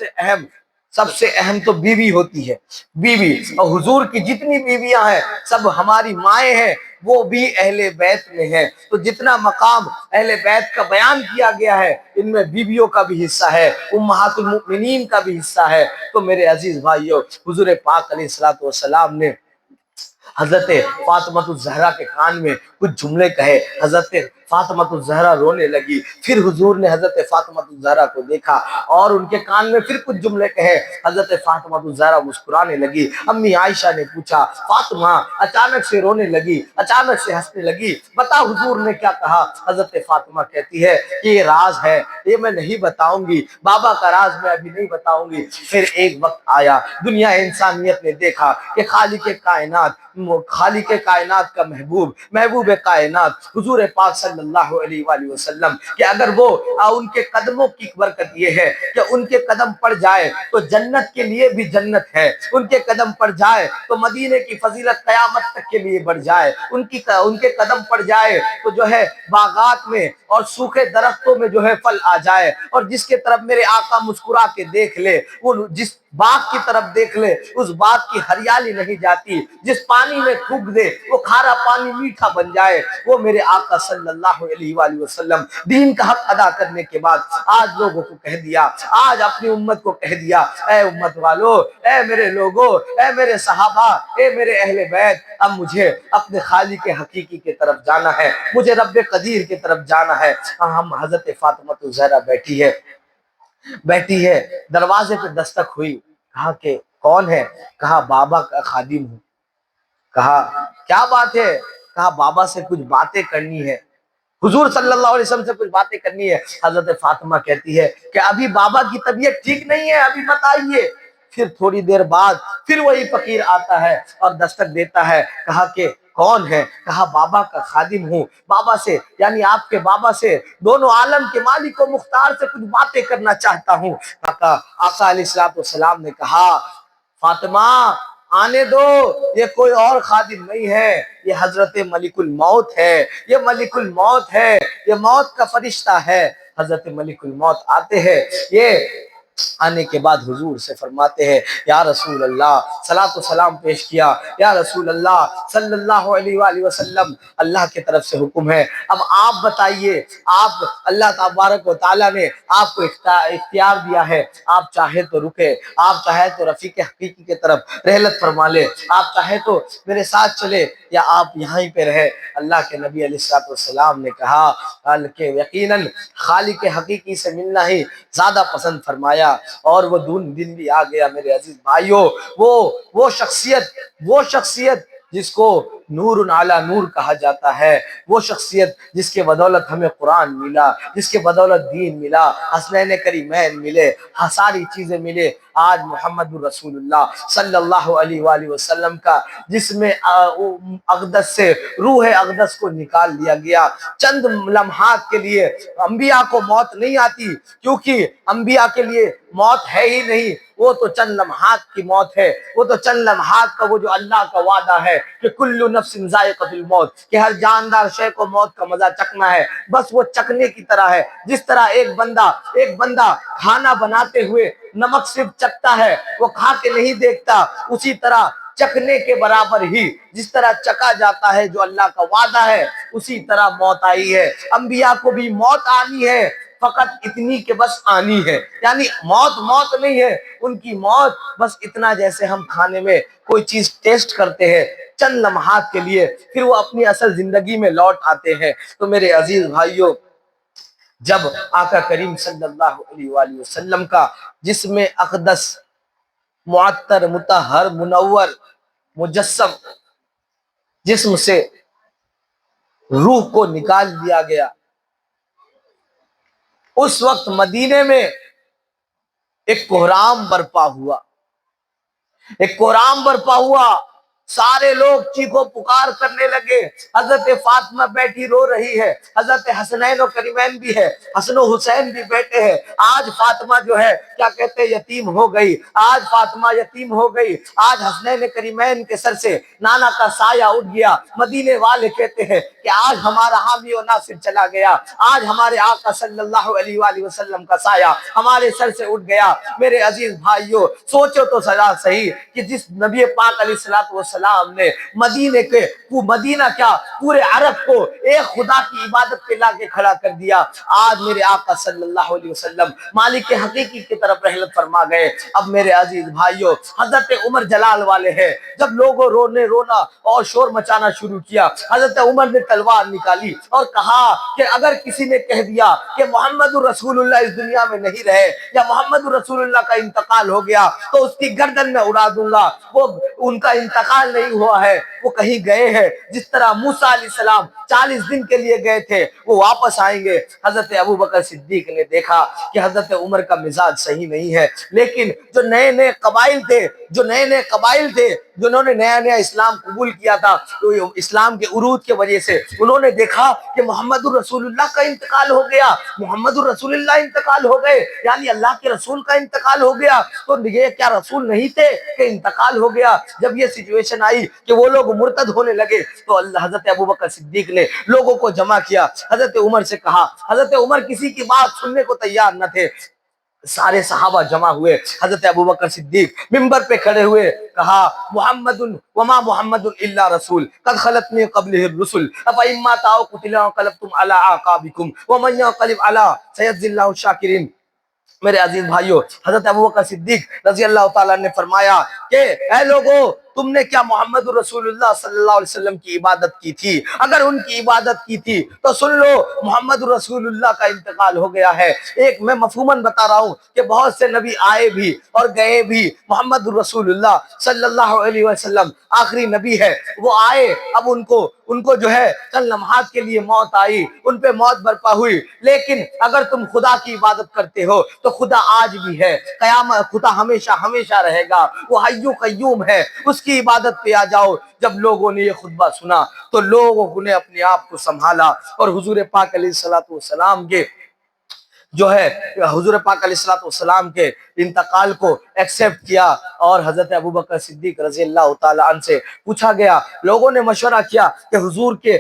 سے اہم تو بیوی ہوتی ہے, بیوی. اور حضور کی جتنی بیویاں ہیں سب ہماری مائیں ہیں, وہ بھی اہل بیت میں ہیں. تو جتنا مقام اہل بیت کا بیان کیا گیا ہے, ان میں بیویوں کا بھی حصہ ہے, امہات المؤمنین کا بھی حصہ ہے. تو میرے عزیز بھائیوں, حضور پاک علیہ الصلوۃ والسلام نے حضرت فاطمہ الزہرا کے کان میں کچھ جملے کہے, حضرت فاطمہ الزہرا رونے لگی. پھر حضور نے حضرت فاطمہ الزہرا کو دیکھا اور ان کے کان میں پھر کچھ جملے کہے, حضرت فاطمہ الزہرا مسکرانے لگی. امی عائشہ نے پوچھا, فاطمہ اچانک سے رونے لگی, اچانک سے ہنسنے لگی, بتا حضور نے کیا کہا؟ حضرت فاطمہ کہتی ہے کہ یہ راز ہے, یہ میں نہیں بتاؤں گی, بابا کا راز میں ابھی نہیں بتاؤں گی. پھر ایک وقت آیا, دنیا انسانیت نے دیکھا کہ خالق کائنات کا محبوب کائنات حضور پاک صلی اللہ علیہ وآلہ وسلم, کہ اگر وہ ان کے قدموں کی برکت یہ ہے کہ ان کے قدم پڑ جائے تو جنت کے لیے بھی جنت ہے, ان کے قدم پڑ جائے تو مدینے کی فضیلت قیامت تک کے لیے بڑھ جائے, ان کے قدم پڑ جائے تو جو ہے باغات میں اور سوکھے درختوں میں جو ہے پھل آ جائے, اور جس کے طرف میرے آقا مسکرا کے دیکھ لے, وہ باغ کی طرف دیکھ لے، اس باغ کی ہریالی نہیں جاتی، جس پانی میں تھوک دے وہ کھارا پانی میٹھا بن جائے۔ وہ میرے آقا صلی اللہ علیہ وآلہ وسلم دین کا حق ادا کرنے کے بعد آج لوگوں کو کہہ دیا، آج اپنی امت کو کہہ دیا، اے امت والو، اے میرے لوگوں، اے میرے صحابہ، اے میرے اہل بیت، اب مجھے اپنے خالق حقیقی کی طرف جانا ہے، مجھے رب قدیر کی طرف جانا ہے۔ ہم حضرت فاطمہ الزہرا بیٹھی ہے، دروازے پہ دستک ہوئی، کہا کہ کون ہے؟ کہا بابا کا خادم ہوں۔ کہا کیا بات ہے؟ کہا بابا سے کچھ باتیں کرنی ہے، حضور صلی اللہ علیہ وسلم سے کچھ باتیں کرنی ہے۔ حضرت فاطمہ کہتی ہے کہ ابھی بابا کی طبیعت ٹھیک نہیں ہے، ابھی مت آئیے۔ پھر تھوڑی دیر بعد پھر وہی فقیر آتا ہے اور دستک دیتا ہے۔ کہا کہ کون ہے؟ کہا بابا کا خادم ہوں، بابا سے یعنی آپ کے بابا سے، دونوں عالم کے مالک و مختار سے کچھ باتیں کرنا چاہتا ہوں۔ آقا علیہ السلام نے کہا فاطمہ آنے دو، یہ کوئی اور خادم نہیں ہے، یہ حضرت ملک الموت ہے، یہ ملک الموت ہے، یہ موت کا فرشتہ ہے۔ حضرت ملک الموت آتے ہیں، یہ آنے کے بعد حضور سے فرماتے ہیں یا رسول اللہ، صلاۃ و سلام پیش کیا، یا رسول اللہ صلی اللہ علیہ وآلہ وسلم، اللہ کی طرف سے حکم ہے، اب آپ بتائیے، آپ اللہ تبارک و تعالیٰ نے آپ کو اختیار دیا ہے، آپ چاہے تو رکے، آپ چاہے تو رفیق حقیقی کی طرف رحلت فرما لے، آپ چاہے تو میرے ساتھ چلے یا آپ یہاں پہ رہے۔ اللہ کے نبی علیہ السلام نے کہا کہ یقیناً خالق حقیقی سے ملنا ہی زیادہ پسند فرمایا، اور وہ دن بھی آ گیا میرے عزیز بھائیوں۔ وہ شخصیت جس کو نور علی نور کہا جاتا ہے، وہ شخصیت جس کے بدولت ہمیں قرآن ملا، جس کے بدولت دین ملا، حسنین کریمین ملے، ساری چیزیں ملے، آج محمد رسول اللہ صلی اللہ علیہ وآلہ وسلم کا جس میں اقدس سے روح اقدس کو نکال دیا گیا۔ چند لمحات کے لیے انبیاء کو موت نہیں آتی، کیونکہ انبیاء کے لیے موت ہے ہی نہیں، وہ تو چند لمحات کی موت ہے، وہ تو چند لمحات کا وہ جو اللہ کا وعدہ ہے کہ کل نفس ذائقۃ الموت، کہ ہر جاندار شے کو موت کا مزہ چکھنا ہے، بس وہ چکھنے کی طرح ہے۔ جس طرح ایک بندہ کھانا بناتے ہوئے نمک صرف چکھتا ہے، وہ کھا کے نہیں دیکھتا، اسی طرح چکھنے کے برابر ہی جس طرح چکا جاتا ہے جو اللہ کا وعدہ ہے، اسی طرح موت آئی ہے۔ انبیاء کو بھی موت آنی ہے، فقط اتنی کہ بس آنی ہے، یعنی موت نہیں ہے ان کی، موت بس اتنا جیسے ہم کھانے میں کوئی چیز ٹیسٹ کرتے ہیں چند لمحات کے لیے، پھر وہ اپنی اصل زندگی میں لوٹ آتے ہیں۔ تو میرے عزیز بھائیوں، جب آقا کریم صلی اللہ علیہ وآلہ وسلم کا جسم اقدس معطر مطہر منور مجسم جسم سے روح کو نکال دیا گیا، اس وقت مدینے میں ایک کوہرام برپا ہوا، سارے لوگ چیخو پکار کرنے لگے۔ حضرت فاطمہ بیٹھی رو رہی ہے، حضرت حسنین و کریمین بھی ہے، حسن و حسین بھی بیٹھے ہیں۔ آج فاطمہ جو ہے کیا کہتے ہیں یتیم ہو گئی، آج فاطمہ یتیم ہو گئی، آج حسنین کریمین کے سر سے نانا کا سایہ اٹھ گیا۔ مدینے والے کہتے ہیں کہ آج ہمارا حامی و ناصر چلا گیا، آج ہمارے آقا صلی اللہ علیہ وآلہ وسلم کا سایہ ہمارے سر سے اٹھ گیا۔ میرے عزیز بھائیوں، سوچو تو ذرا صحیح کہ جس نبی پاک علیہ السلام نے مدینہ کیا پورے عرب کو ایک خدا کی عبادت پہ لا کے کھڑا کر دیا، آج میرے آقا صلی اللہ علیہ وسلم مالک حقیقی کی طرف رحلت فرما گئے۔ اب میرے عزیز بھائیوں، حضرت عمر جلال والے ہیں، جب لوگوں رونا اور شور مچانا شروع کیا، حضرت عمر نے تلوار نکالی اور کہا کہ اگر کسی نے کہہ دیا کہ محمد رسول اللہ اس دنیا میں نہیں رہے یا محمد رسول اللہ کا انتقال ہو گیا تو اس کی گردن میں اڑا دوں گا۔ وہ ان کا انتقال نہیں ہوا ہے، وہ کہیں گئے ہیں، جس طرح موسیٰ علیہ السلام 40 دن کے لیے گئے تھے وہ واپس آئیں گے۔ حضرت ابوبکر صدیق نے دیکھا کہ حضرت عمر کا مزاج صحیح نہیں ہے، لیکن جو نئے قبائل تھے جنہوں نے نیا اسلام قبول کیا تھا، تو اسلام کے عروج کی وجہ سے انہوں نے دیکھا کہ محمد الرسول اللہ کا انتقال ہو گیا، محمد الرسول اللہ انتقال ہو گئے، یعنی اللہ کے رسول کا انتقال ہو گیا، تو یہ کیا رسول نہیں تھے کہ انتقال ہو گیا؟ جب یہ سچویشن آئی کہ وہ لوگ مرتد ہونے لگے تو حضرت ابوبکر صدیق نے لوگوں کو جمع کیا، حضرت عمر سے کہا، حضرت عمر کسی کی بات سننے کو تیار نہ تھے، سارے صحابہ جمع ہوئے. حضرت ابوبکر صدیق ممبر پہ کھڑے ہوئے, کہا محمد وما محمد الا رسول قد خلت من قبله الرسل افإن مات أو قتل انقلبتم على أعقابكم ومن ينقلب على سيجزي الله الشاكرين. میرے عزیز بھائیو, حضرت ابوبکر صدیق رضی اللہ تعالیٰ نے فرمایا کہ اے لوگو, تم نے کیا محمد رسول اللہ صلی اللہ علیہ وسلم کی عبادت کی تھی؟ اگر ان کی عبادت کی تھی تو سن لو, محمد رسول اللہ کا انتقال ہو گیا ہے. ایک میں مفہوماً بتا رہا ہوں کہ بہت سے نبی آئے بھی اور گئے بھی, محمد رسول اللہ صلی اللہ علیہ وسلم آخری نبی ہے. وہ آئے, اب ان کو جو ہے چند لمحات کے لیے موت آئی, ان پہ موت برپا ہوئی, لیکن اگر تم خدا کی عبادت کرتے ہو تو خدا آج بھی ہے, قیامت خدا ہمیشہ ہمیشہ رہے گا, وہ حی قیوم ہے, اس کی عبادت پہ آ جاؤ. جب لوگوں نے یہ خطبہ سنا تو لوگوں نے اپنے آپ کو سنبھالا اور حضور پاک علیہ الصلوۃ والسلام کے جو ہے حضور پاک علیہ الصلوۃ والسلام کے انتقال کو ایکسیپٹ کیا. اور حضرت ابوبکر صدیق رضی اللہ تعالیٰ عنہ سے پوچھا گیا, لوگوں نے مشورہ کیا کہ حضور کے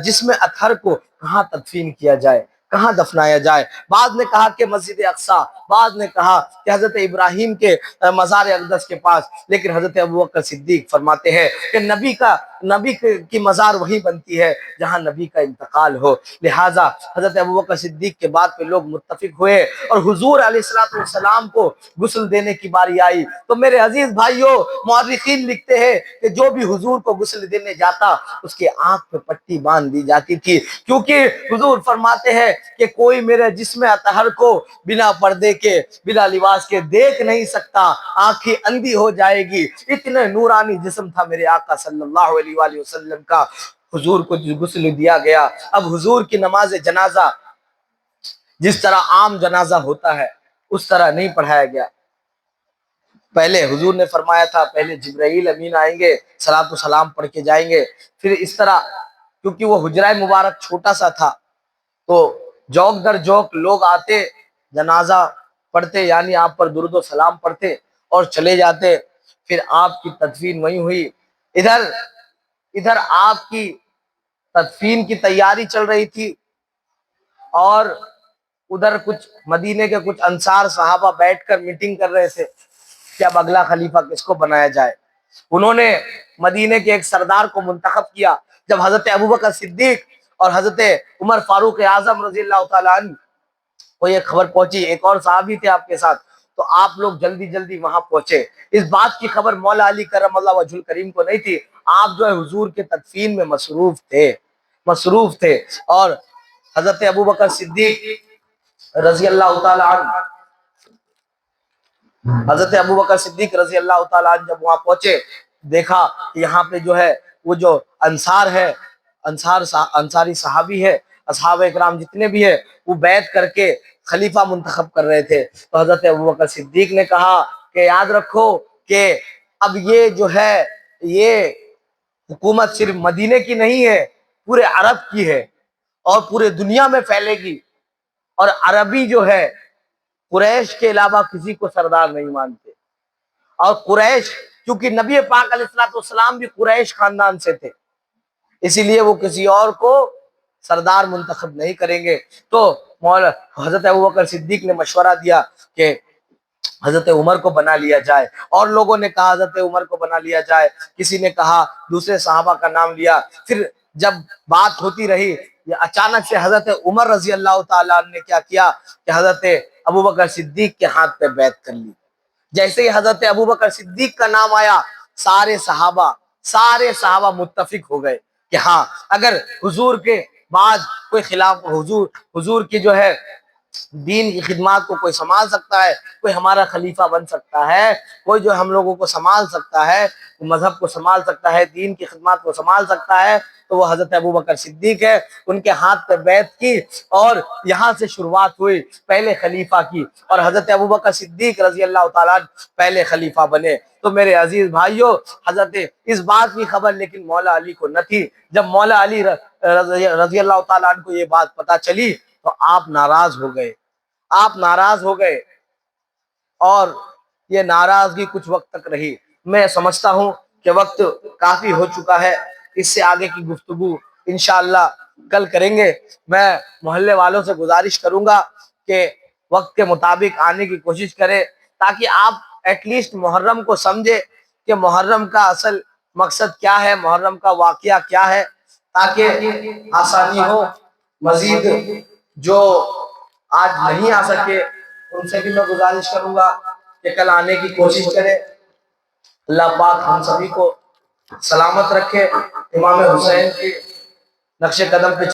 جسم اطہر کو کہاں تدفین کیا جائے, کہاں دفنایا جائے. بعض نے کہا کہ مسجد اقصی, بعض نے کہا کہ حضرت ابراہیم کے مزار اقدس کے پاس, لیکن حضرت ابوبکر صدیق فرماتے ہیں کہ نبی کی مزار وہی بنتی ہے جہاں نبی کا انتقال ہو. لہٰذا حضرت ابوبکر صدیق کے بعد پہ لوگ متفق ہوئے اور حضور علیہ الصلوۃ والسلام کو غسل دینے کی باری آئی. تو میرے عزیز بھائیوں, مورخین لکھتے ہیں کہ جو بھی حضور کو غسل دینے جاتا اس کے آنکھ پہ پٹی باندھ دی جاتی تھی, کیونکہ حضور فرماتے ہیں کہ کوئی میرے جسم اطہر کو بنا پردے کے, بنا لباس کے دیکھ نہیں سکتا, آنکھیں اندھی ہو جائے گی. اتنے نورانی جسم تھا میرے آقا صلی اللہ علیہ وآلہ وسلم کا. حضور کو غسل دیا گیا. اب حضور کی نماز جنازہ جس طرح عام جنازہ ہوتا ہے اس طرح نہیں پڑھایا گیا. پہلے حضور نے فرمایا تھا پہلے جبرائیل امین آئیں گے, صلاۃ و سلام پڑھ کے جائیں گے, پھر اس طرح, کیونکہ وہ حجرہ مبارک چھوٹا سا تھا تو جوک در جوک لوگ آتے, جنازہ پڑھتے, یعنی آپ پر درود و سلام پڑھتے اور چلے جاتے. پھر آپ کی تدفین وہیں ہوئی. ادھر آپ کی تدفین کی تیاری چل رہی تھی اور ادھر کچھ مدینے کے کچھ انصار صحابہ بیٹھ کر میٹنگ کر رہے تھے کہ اب اگلا خلیفہ کس کو بنایا جائے. انہوں نے مدینے کے ایک سردار کو منتخب کیا. جب حضرت ابوبکر صدیق اور حضرت عمر فاروق اعظم رضی اللہ تعالیٰ عنہ کو یہ خبر پہنچی, ایک اور صحابی تھے آپ کے ساتھ, تو آپ لوگ جلدی جلدی وہاں پہنچے. اس بات کی خبر مولا علی کرم اللہ وجہ الکریم کو نہیں تھی. آپ جو ہے حضور کے تدفین میں مصروف تھے. اور حضرت ابوبکر صدیق رضی اللہ تعالیٰ عنہ جب وہاں پہنچے, دیکھا کہ یہاں پہ جو ہے وہ جو انصار ہے, انصاری صحابی ہے, اصحاب اکرام جتنے بھی ہیں, وہ بیعت کر کے خلیفہ منتخب کر رہے تھے. تو حضرت ابوبکر صدیق نے کہا کہ یاد رکھو کہ اب یہ جو ہے یہ حکومت صرف مدینے کی نہیں ہے, پورے عرب کی ہے اور پورے دنیا میں پھیلے گی. اور عربی جو ہے قریش کے علاوہ کسی کو سردار نہیں مانتے, اور قریش کیونکہ نبی پاک علیہ الصلوۃ والسلام بھی قریش خاندان سے تھے, اسی لیے وہ کسی اور کو سردار منتخب نہیں کریں گے. تو حضرت ابوبکر صدیق نے مشورہ دیا کہ حضرت عمر کو بنا لیا جائے, اور لوگوں نے کہا حضرت عمر کو بنا لیا جائے, کسی نے کہا دوسرے صحابہ کا نام لیا. پھر جب بات ہوتی رہی, اچانک سے حضرت عمر رضی اللہ تعالیٰ عنہ نے کیا کیا کہ حضرت ابوبکر صدیق کے ہاتھ پہ بیعت کر لی. جیسے ہی حضرت ابوبکر صدیق کا نام آیا, سارے صحابہ متفق ہو گئے کہ ہاں, اگر حضور کے بعد کوئی خلاف حضور کی جو ہے دین کی خدمات کو کوئی سنبھال سکتا ہے, کوئی ہمارا خلیفہ بن سکتا ہے, کوئی جو ہم لوگوں کو سنبھال سکتا ہے, مذہب کو سنبھال سکتا ہے, دین کی خدمات کو سنبھال سکتا ہے, تو وہ حضرت ابوبکر صدیق ہے. ان کے ہاتھ پہ بیعت کی اور یہاں سے شروعات ہوئی پہلے خلیفہ کی, اور حضرت ابوبکر صدیق رضی اللہ تعالیٰ پہلے خلیفہ بنے. تو میرے عزیز بھائیوں, حضرت اس بات کی خبر لیکن مولا علی کو نہ تھی. جب مولا علی رضی اللہ تعالیٰ عنہ کو یہ بات پتہ چلی تو آپ ناراض ہو گئے, اور یہ ناراضگی کچھ وقت تک رہی. میں سمجھتا ہوں کہ وقت کافی ہو چکا ہے, اس سے آگے کی گفتگو انشاءاللہ کل کریں گے. میں محلے والوں سے گزارش کروں گا کہ وقت کے مطابق آنے کی کوشش کریں تاکہ آپ ایٹ لیسٹ محرم کو سمجھے کہ محرم کا اصل مقصد کیا ہے، محرم کا واقعہ کیا ہے، تاکہ آسانی ہو۔ مزید جو آج نہیں آ سکے ان سے بھی میں گزارش کروں گا کہ کل آنے کی کوشش کریں۔ اللہ پاک ہم سبھی کو سلامت رکھے، امام حسین کے نقش قدم پہ